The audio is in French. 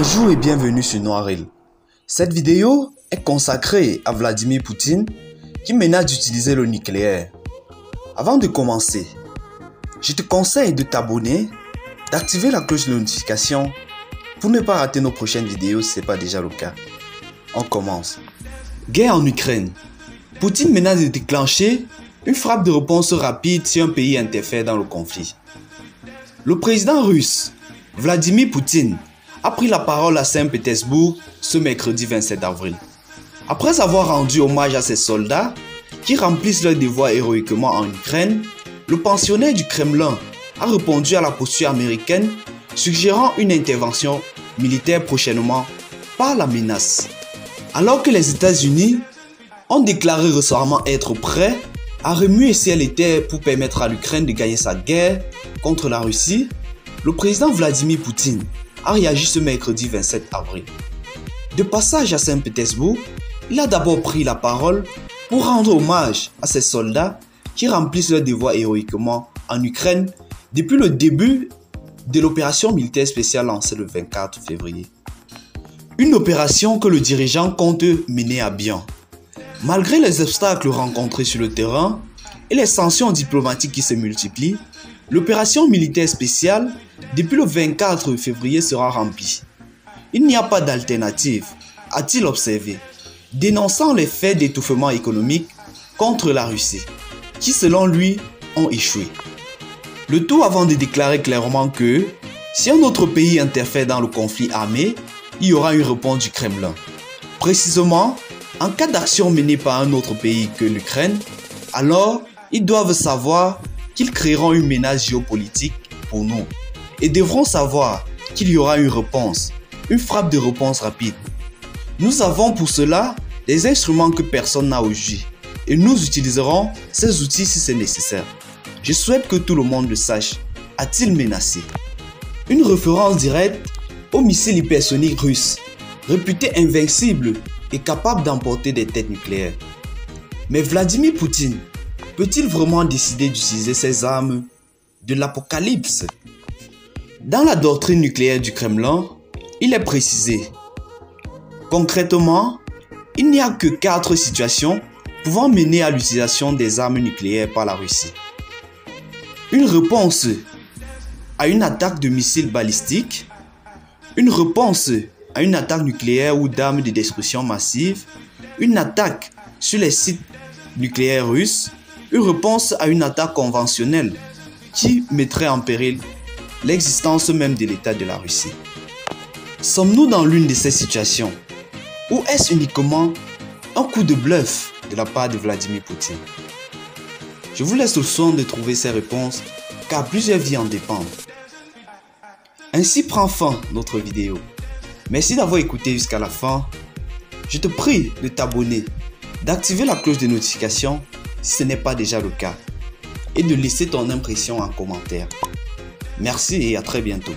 Bonjour et bienvenue sur Noiril. Cette vidéo est consacrée à Vladimir Poutine qui menace d'utiliser le nucléaire. Avant de commencer, je te conseille de t'abonner, d'activer la cloche de notification pour ne pas rater nos prochaines vidéos si ce n'est pas déjà le cas. On commence. Guerre en Ukraine. Poutine menace de déclencher une frappe de réponse rapide si un pays interfère dans le conflit. Le président russe, Vladimir Poutine, a pris la parole à Saint-Pétersbourg ce mercredi 27 avril. Après avoir rendu hommage à ses soldats qui remplissent leur devoir héroïquement en Ukraine, le pensionnaire du Kremlin a répondu à la posture américaine, suggérant une intervention militaire prochainement par la menace. Alors que les États-Unis ont déclaré récemment être prêts à remuer ciel et terre pour permettre à l'Ukraine de gagner sa guerre contre la Russie, le président Vladimir Poutine a réagi ce mercredi 27 avril. De passage à Saint-Pétersbourg, il a d'abord pris la parole pour rendre hommage à ses soldats qui remplissent leur devoir héroïquement en Ukraine depuis le début de l'opération militaire spéciale lancée le 24 février. Une opération que le dirigeant compte mener à bien. Malgré les obstacles rencontrés sur le terrain et les sanctions diplomatiques qui se multiplient, l'opération militaire spéciale depuis le 24 février sera remplie. Il n'y a pas d'alternative, a-t-il observé, dénonçant les faits d'étouffement économique contre la Russie, qui selon lui ont échoué. Le tout avant de déclarer clairement que si un autre pays interfère dans le conflit armé, il y aura une réponse du Kremlin. Précisément, en cas d'action menée par un autre pays que l'Ukraine, alors ils doivent savoir qu'ils créeront une menace géopolitique pour nous et devront savoir qu'il y aura une réponse, une frappe de réponse rapide. Nous avons pour cela des instruments que personne n'a aujourd'hui et nous utiliserons ces outils si c'est nécessaire. Je souhaite que tout le monde le sache, a-t-il menacé. Une référence directe au missile hypersonique russe, réputé invincible et capable d'emporter des têtes nucléaires. Mais Vladimir Poutine peut-il vraiment décider d'utiliser ces armes de l'apocalypse? Dans la doctrine nucléaire du Kremlin, il est précisé. Concrètement, il n'y a que 4 situations pouvant mener à l'utilisation des armes nucléaires par la Russie. Une réponse à une attaque de missiles balistiques, une réponse à une attaque nucléaire ou d'armes de destruction massive, une attaque sur les sites nucléaires russes, une réponse à une attaque conventionnelle qui mettrait en péril l'existence même de l'État de la Russie. Sommes-nous dans l'une de ces situations ou est-ce uniquement un coup de bluff de la part de Vladimir Poutine? Je vous laisse le soin de trouver ces réponses car plusieurs vies en dépendent. Ainsi prend fin notre vidéo. Merci d'avoir écouté jusqu'à la fin. Je te prie de t'abonner, d'activer la cloche de notification si ce n'est pas déjà le cas et de laisser ton impression en commentaire. Merci et à très bientôt.